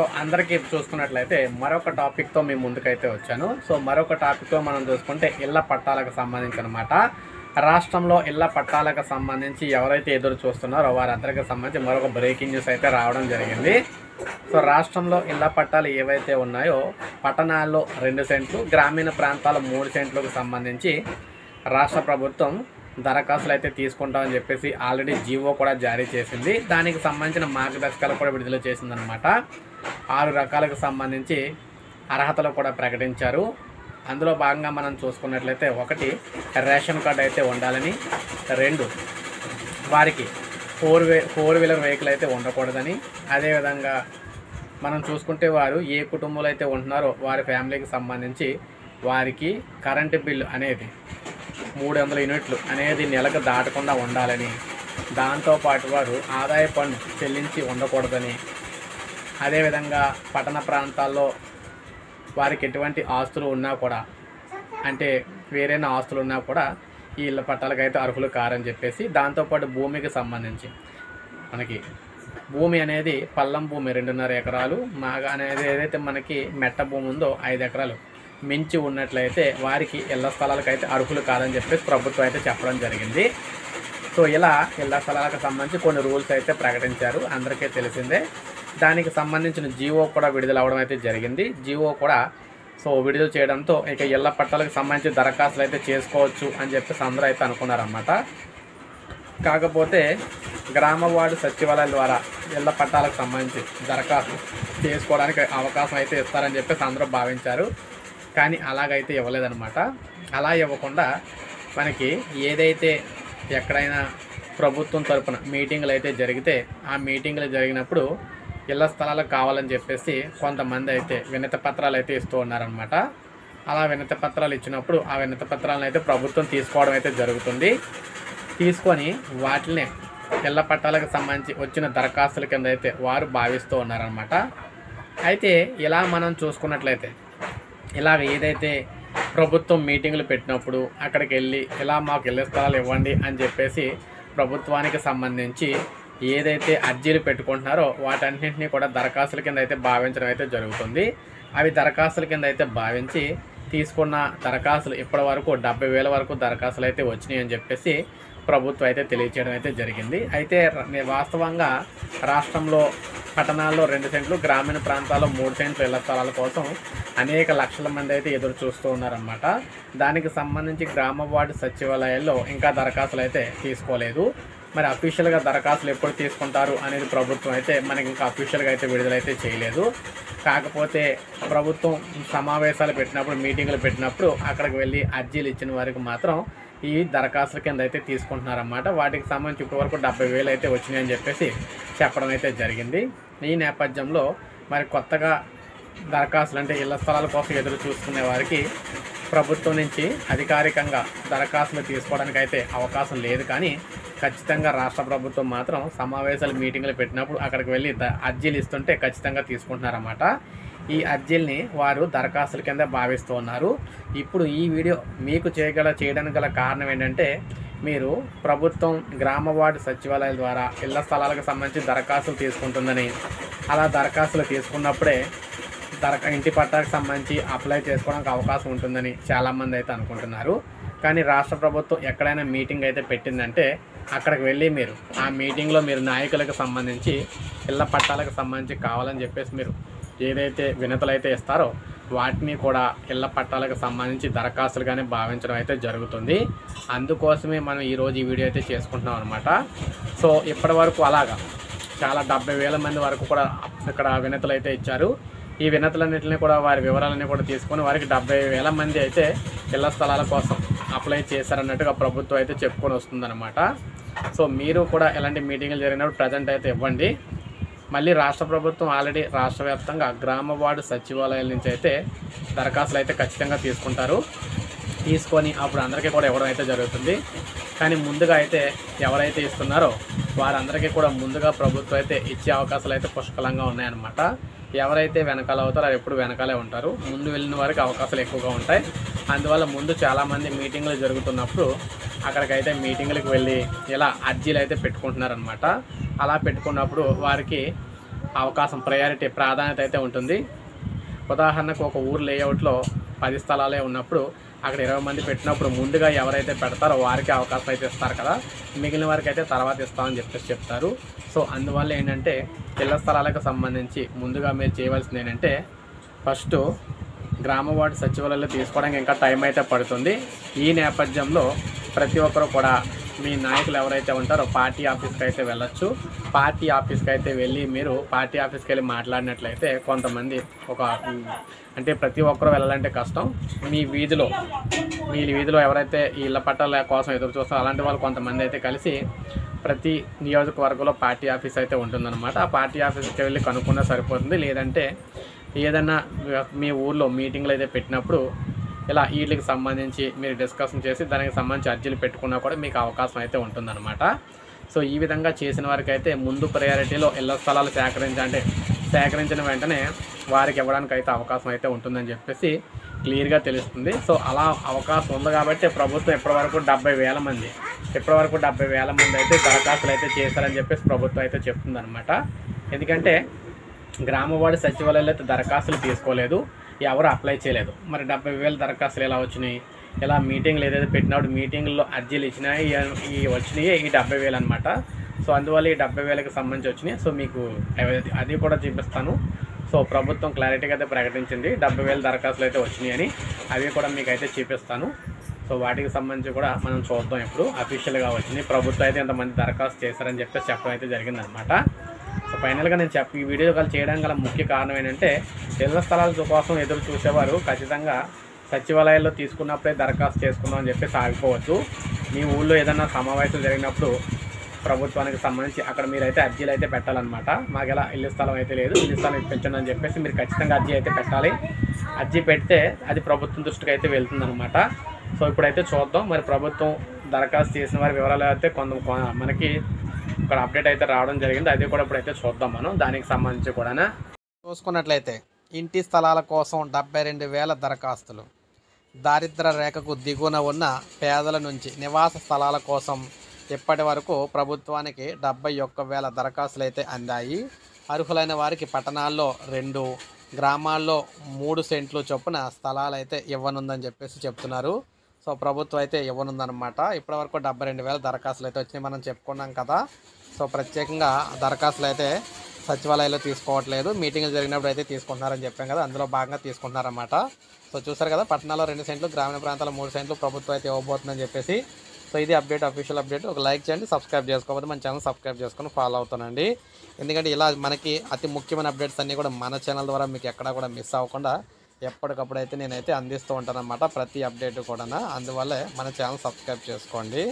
So అందరికీ చూసుకున్నట్లయితే మరొక టాపిక్తో మీ ముందుకైతే వచ్చాను. సో మరొక టాపిక్తో మనం చూసుకుంటే ఇళ్ల పట్టాలకు సంబంధించి అనమాట. రాష్ట్రంలో ఇళ్ల పట్టాలకు సంబంధించి ఎవరైతే ఎదురు చూస్తున్నారో వారందరికీ సంబంధించి మరొక బ్రేకింగ్ న్యూస్ అయితే రావడం జరిగింది. సో రాష్ట్రంలో ఇళ్ల పట్టాలు ఏవైతే ఉన్నాయో పట్టణాల్లో 2 సెంట్లు, గ్రామీణ ప్రాంతాల 3 సెంట్లకు సంబంధించి రాష్ట్ర ప్రభుత్వం దరఖాస్తులు అయితే తీసుకుంటామని చెప్పేసి ఆల్రెడీ జీవో కూడా జారీ చేసింది. దానికి సంబంధించిన మార్గదర్శకాలు కూడా విడుదల చేసిందనమాట. 6 రకాలకు సంబంధించి అర్హతలు కూడా ప్రకటించారు. అందులో భాగంగా మనం చూసుకున్నట్లయితే 1 రేషన్ కార్డు అయితే ఉండాలని, 2 వారికి 4 వీలర్ వెహికల్ అయితే ఉండకూడదని, అదేవిధంగా మనం చూసుకుంటే వారు ఏ కుటుంబంలో అయితే ఉంటున్నారో వారి ఫ్యామిలీకి సంబంధించి వారికి కరెంటు బిల్లు అనేది 300 యూనిట్లు అనేది నెలకు దాటకుండా ఉండాలని, దాంతోపాటు వారు ఆదాయ పన్ను చెల్లించి ఉండకూడదని, అదేవిధంగా పట్టణ ప్రాంతాల్లో వారికి ఎటువంటి ఆస్తులు ఉన్నా కూడా, అంటే వేరైన ఆస్తులు ఉన్నా కూడా ఈ ఇళ్ళ పట్టాలకు అయితే అర్హులు కారని చెప్పేసి, దాంతోపాటు భూమికి సంబంధించి మనకి భూమి అనేది పల్లం భూమి 2.5 ఎకరాలు, మాగా అనేది ఏదైతే మనకి మెట్ట భూమి ఉందో 5 ఎకరాలు మించి ఉన్నట్లయితే వారికి ఇళ్ల స్థలాలకు అయితే అర్హులు కాదని చెప్పేసి ప్రభుత్వం అయితే చెప్పడం జరిగింది. సో ఇలా ఇళ్ల స్థలాలకు సంబంధించి కొన్ని రూల్స్ అయితే ప్రకటించారు, అందరికీ తెలిసిందే. దానికి సంబంధించిన జీవో కూడా విడుదల అవ్వడం అయితే జరిగింది. జీవో కూడా విడుదల చేయడంతో ఇక ఇళ్ల పట్టాలకు సంబంధించి దరఖాస్తులు అయితే చేసుకోవచ్చు అని చెప్పేసి అందరూ అయితే అనుకున్నారన్నమాట. కాకపోతే గ్రామ వార్డు సచివాలయాల ద్వారా ఇళ్ల పట్టాలకు సంబంధించి దరఖాస్తు చేసుకోవడానికి అవకాశం అయితే ఇస్తారని చెప్పేసి అందరూ భావించారు. కానీ అలాగైతే ఇవ్వలేదన్నమాట. అలా ఇవ్వకుండా మనకి ఏదైతే ఎక్కడైనా ప్రభుత్వం తరపున మీటింగులు అయితే జరిగితే ఆ మీటింగులు జరిగినప్పుడు ఇళ్ల స్థలాలు కావాలని చెప్పేసి కొంతమంది అయితే వినతి పత్రాలు అయితే ఇస్తూ ఉన్నారనమాట. అలా వినతి పత్రాలు ఇచ్చినప్పుడు ఆ వినతి పత్రాలను అయితే ప్రభుత్వం తీసుకోవడం అయితే జరుగుతుంది. తీసుకొని వాటినే ఇళ్ల పట్టాలకు సంబంధించి వచ్చిన దరఖాస్తుల కింద అయితే వారు భావిస్తూ ఉన్నారనమాట. అయితే ఇలా మనం చూసుకున్నట్లయితే ఇలాగ ఏదైతే ప్రభుత్వం మీటింగులు పెట్టినప్పుడు అక్కడికి వెళ్ళి ఇలా మాకు ఇళ్ల స్థలాలు ఇవ్వండి అని చెప్పేసి ప్రభుత్వానికి సంబంధించి ఏదైతే అర్జీలు పెట్టుకుంటున్నారో వాటన్నింటినీ కూడా దరఖాస్తుల కింద అయితే భావించడం అయితే జరుగుతుంది. అవి దరఖాస్తుల కింద అయితే భావించి తీసుకున్న దరఖాస్తులు ఇప్పటి వరకు 70,000 వరకు దరఖాస్తులు అయితే వచ్చినాయి అని చెప్పేసి ప్రభుత్వం అయితే తెలియచేయడం అయితే జరిగింది. అయితే వాస్తవంగా రాష్ట్రంలో పట్టణాల్లో 2 సెంట్లు, గ్రామీణ ప్రాంతాల్లో 3 సెంట్లు ఇళ్ల స్థలాల కోసం అనేక లక్షల మంది అయితే ఎదురు చూస్తూ ఉన్నారన్నమాట. దానికి సంబంధించి గ్రామ వార్డు సచివాలయాల్లో ఇంకా దరఖాస్తులు అయితే తీసుకోలేదు. మరి అఫీషియల్గా దరఖాస్తులు ఎప్పుడు తీసుకుంటారు అనేది ప్రభుత్వం అయితే మనకి ఇంకా అఫీషియల్గా అయితే విడుదలైతే చేయలేదు. కాకపోతే ప్రభుత్వం సమావేశాలు పెట్టినప్పుడు, మీటింగులు పెట్టినప్పుడు అక్కడికి వెళ్ళి అర్జీలు ఇచ్చిన వారికి మాత్రం ఈ దరఖాస్తుల కింద అయితే తీసుకుంటున్నారన్నమాట. వాటికి సంబంధించి ఇప్పటివరకు 70,000 అయితే వచ్చినాయని చెప్పేసి చెప్పడం అయితే జరిగింది. ఈ నేపథ్యంలో మరి కొత్తగా దరఖాస్తులు అంటే ఇళ్ల స్థలాల కోసం ఎదురు చూసుకునే వారికి ప్రభుత్వం నుంచి అధికారికంగా దరఖాస్తులు తీసుకోవడానికి అయితే అవకాశం లేదు. కానీ ఖచ్చితంగా రాష్ట్ర ప్రభుత్వం మాత్రం సమావేశాలు, మీటింగులు పెట్టినప్పుడు అక్కడికి వెళ్ళి అర్జీలు ఇస్తుంటే ఖచ్చితంగా తీసుకుంటున్నారన్నమాట. ఈ అర్జీల్ని వారు దరఖాస్తుల కింద భావిస్తూ ఉన్నారు. ఇప్పుడు ఈ వీడియో మీకు చేయడానికి గల కారణం ఏంటంటే, మీరు ప్రభుత్వం గ్రామ వార్డు సచివాలయాల ద్వారా ఇళ్ల స్థలాలకు సంబంధించి దరఖాస్తులు తీసుకుంటుందని, అలా దరఖాస్తులు తీసుకున్నప్పుడే ఇంటి పట్టాలకు సంబంధించి అప్లై చేసుకోవడానికి అవకాశం ఉంటుందని చాలామంది అయితే అనుకుంటున్నారు. కానీ రాష్ట్ర ప్రభుత్వం ఎక్కడైనా మీటింగ్ అయితే పెట్టిందంటే అక్కడికి వెళ్ళి మీరు ఆ మీటింగ్లో మీరు నాయకులకు సంబంధించి ఇళ్ల పట్టాలకు సంబంధించి కావాలని చెప్పేసి మీరు ఏదైతే వినతులు అయితే ఇస్తారో వాటిని కూడా ఇళ్ల పట్టాలకు సంబంధించి దరఖాస్తులుగానే భావించడం అయితే జరుగుతుంది. అందుకోసమే మనం ఈరోజు ఈ వీడియో అయితే చేసుకుంటున్నాం అనమాట. సో ఇప్పటి వరకు అలాగా చాలా 70,000 మంది వరకు కూడా ఇక్కడ వినతులు అయితే ఇచ్చారు. ఈ వినతులన్నింటినీ కూడా వారి వివరాలన్నీ కూడా తీసుకొని వారికి 70,000 మంది అయితే ఇళ్ల స్థలాల కోసం అప్లై చేశారన్నట్టుగా ప్రభుత్వం అయితే చెప్పుకొని వస్తుందన్నమాట. సో మీరు కూడా ఎలాంటి మీటింగులు జరిగినప్పుడు ప్రజెంట్ అయితే ఇవ్వండి. మళ్ళీ రాష్ట్ర ప్రభుత్వం ఆల్రెడీ రాష్ట్ర వ్యాప్తంగా గ్రామ వార్డు సచివాలయాల నుంచి అయితే దరఖాస్తులు అయితే ఖచ్చితంగా తీసుకుంటారు. తీసుకొని అప్పుడు అందరికీ కూడా ఇవ్వడం అయితే జరుగుతుంది. కానీ ముందుగా అయితే ఎవరైతే ఇస్తున్నారో వారందరికీ కూడా ముందుగా ప్రభుత్వం అయితే ఇచ్చే అవకాశాలు అయితే పుష్కలంగా ఉన్నాయన్నమాట. ఎవరైతే వెనకాల అవుతారో అది ఎప్పుడు వెనకాలే ఉంటారు. ముందు వెళ్ళిన వారికి అవకాశాలు ఎక్కువగా ఉంటాయి. అందువల్ల ముందు చాలామంది మీటింగులు జరుగుతున్నప్పుడు అక్కడికైతే మీటింగులకు వెళ్ళి ఇలా అర్జీలు అయితే పెట్టుకుంటున్నారనమాట. అలా పెట్టుకున్నప్పుడు వారికి అవకాశం ప్రాధాన్యత అయితే ఉంటుంది. ఉదాహరణకు ఒక ఊరు లేఅవుట్లో 10 స్థలాలే ఉన్నప్పుడు అక్కడ 20 మంది పెట్టినప్పుడు ముందుగా ఎవరైతే పెడతారో వారికి అవకాశం అయితే ఇస్తారు కదా, మిగిలిన వారికి అయితే తర్వాత ఇస్తామని చెప్తారు. సో అందువల్ల ఏంటంటే ఇళ్ల స్థలాలకు సంబంధించి ముందుగా మీరు చేయవలసింది ఏంటంటే ఫస్ట్ గ్రామ వార్డు సచివాలయాలు తీసుకోవడానికి ఇంకా టైం అయితే పడుతుంది. ఈ నేపథ్యంలో ప్రతి ఒక్కరు కూడా మీ నాయకులు ఎవరైతే ఉంటారో పార్టీ ఆఫీస్కి అయితే వెళ్ళొచ్చు. పార్టీ ఆఫీస్కి అయితే వెళ్ళి మీరు పార్టీ ఆఫీస్కి వెళ్ళి మాట్లాడినట్లయితే కొంతమంది అంటే ప్రతి ఒక్కరు వెళ్ళాలంటే కష్టం. మీ వీధిలో ఎవరైతే ఈ ఇళ్ల పట్టాల కోసం ఎదురు చూస్తారో అలాంటి వాళ్ళు కొంతమంది అయితే కలిసి ప్రతి నియోజకవర్గంలో పార్టీ ఆఫీస్ అయితే ఉంటుందన్నమాట. ఆ పార్టీ ఆఫీస్కి వెళ్ళి కనుక్కున్నా సరిపోతుంది. లేదంటే ఏదైనా మీ ఊర్లో మీటింగ్లు అయితే పెట్టినప్పుడు ఇలా వీటికి సంబంధించి మీరు డిస్కషన్ చేసి దానికి సంబంధించి అర్జీలు పెట్టుకున్నా కూడా మీకు అవకాశం అయితే ఉంటుందన్నమాట. సో ఈ విధంగా చేసిన వారికి అయితే ముందు ప్రయారిటీలో ఇళ్ల స్థలాలు సేకరించిన వెంటనే వారికి ఇవ్వడానికి అయితే అవకాశం అయితే ఉంటుందని చెప్పేసి క్లియర్గా తెలుస్తుంది. సో అలా అవకాశం ఉంది కాబట్టి ప్రభుత్వం ఇప్పటివరకు 70,000 మంది అయితే దరఖాస్తులు అయితే చేశారని చెప్పేసి ప్రభుత్వం అయితే చెప్తుందన్నమాట. ఎందుకంటే గ్రామ వార్డు సచివాలయాలు అయితే దరఖాస్తులు తీసుకోలేదు, ఎవరు అప్లై చేయలేదు. మరి 70,000 దరఖాస్తులు ఎలా వచ్చినాయి? ఇలా మీటింగ్లు ఏదైతే పెట్టినప్పుడు మీటింగ్లో అర్జీలు వచ్చినాయి, వచ్చినాయి ఈ 70,000 అనమాట. సో అందువల్ల ఈ 70,000కి సంబంధించి వచ్చినాయి. సో మీకు అది కూడా చూపిస్తాను. సో ప్రభుత్వం క్లారిటీగా అయితే ప్రకటించింది 70,000 దరఖాస్తులు అయితే వచ్చినాయి అని, అవి కూడా మీకు అయితే చూపిస్తాను. సో వాటికి సంబంధించి కూడా మనం చూద్దాం. ఇప్పుడు అఫీషియల్గా వచ్చినాయి, ప్రభుత్వం అయితే ఎంతమంది దరఖాస్తు చేశారని చెప్పేసి చెప్పడం అయితే జరిగిందనమాట. సో ఫైనల్గా నేను ఈ వీడియో కాల్ చేయడానికి గల ముఖ్య కారణం ఏంటంటే ఇళ్ల స్థలాల కోసం ఎదురు చూసేవారు ఖచ్చితంగా సచివాలయాల్లో తీసుకున్నప్పుడే దరఖాస్తు చేసుకుందాం అని చెప్పేసి ఆగిపోవద్దు. మీ ఊళ్ళో ఏదైనా సమావేశాలు జరిగినప్పుడు ప్రభుత్వానికి సంబంధించి అక్కడ మీరైతే అర్జీలు అయితే పెట్టాలన్నమాట. మాకు ఎలా ఇల్లు స్థలం అయితే లేదు, ఇల్లు స్థలం ఇప్పించండి అని చెప్పేసి మీరు ఖచ్చితంగా అర్జీ అయితే పెట్టాలి. అర్జీ పెడితే అది ప్రభుత్వం దృష్టికి అయితే వెళ్తుందన్నమాట. సో ఇప్పుడైతే చూద్దాం మరి ప్రభుత్వం దరఖాస్తు చేసిన వారి వివరాలు అయితే మనకి ఇక్కడ అప్డేట్ అయితే రావడం జరిగింది. అది కూడా ఇప్పుడైతే చూద్దాం మనం. దానికి సంబంధించి కూడా చూసుకున్నట్లయితే ఇంటి స్థలాల కోసం 72,000 దరఖాస్తులు, దారిద్ర్య రేఖకు దిగువన ఉన్న పేదల నుంచి నివాస స్థలాల కోసం ఇప్పటి వరకు ప్రభుత్వానికి 71,000 దరఖాస్తులు అయితే అందాయి. అర్హులైన వారికి పట్టణాల్లో 2, గ్రామాల్లో 3 సెంట్లు చొప్పున స్థలాలు అయితే ఇవ్వనుందని చెప్పేసి చెప్తున్నారు. సో ప్రభుత్వం అయితే ఇవ్వనుందనమాట. ఇప్పటివరకు 72,000 దరఖాస్తులు అయితే వచ్చినాయి, మనం చెప్పుకున్నాం కదా. సో ప్రత్యేకంగా దరఖాస్తులు అయితే సచివాలయాల్లో తీసుకోవట్లేదు, మీటింగ్లు జరిగినప్పుడు అయితే తీసుకుంటున్నారని చెప్పాం కదా, అందులో భాగంగా తీసుకుంటున్నారన్నమాట. సో చూసారు కదా, పట్టణాల్లో 2 సెంట్లు, గ్రామీణ ప్రాంతాల్లో 3 సెంట్లు ప్రభుత్వం అయితే ఇవ్వబోతుందని చెప్పేసి. సో ఇది అఫీషియల్ అప్డేట్. ఒక లైక్ చేయండి, సబ్స్క్రైబ్ చేసుకోకపోతే మన ఛానల్ సబ్స్క్రైబ్ చేసుకొని ఫాలో అవుతానండి. ఎందుకంటే ఇలా మనకి అతి ముఖ్యమైన అప్డేట్స్ అన్నీ కూడా మన ఛానల్ ద్వారా మీకు ఎక్కడా కూడా మిస్ అవ్వకుండా ఎప్పటికప్పుడు అయితే నేనైతే అందిస్తూ ఉంటాను అన్నమాట, ప్రతి అప్డేట్ కూడా. అందువల్లే మన ఛానల్ సబ్స్క్రైబ్ చేసుకోండి.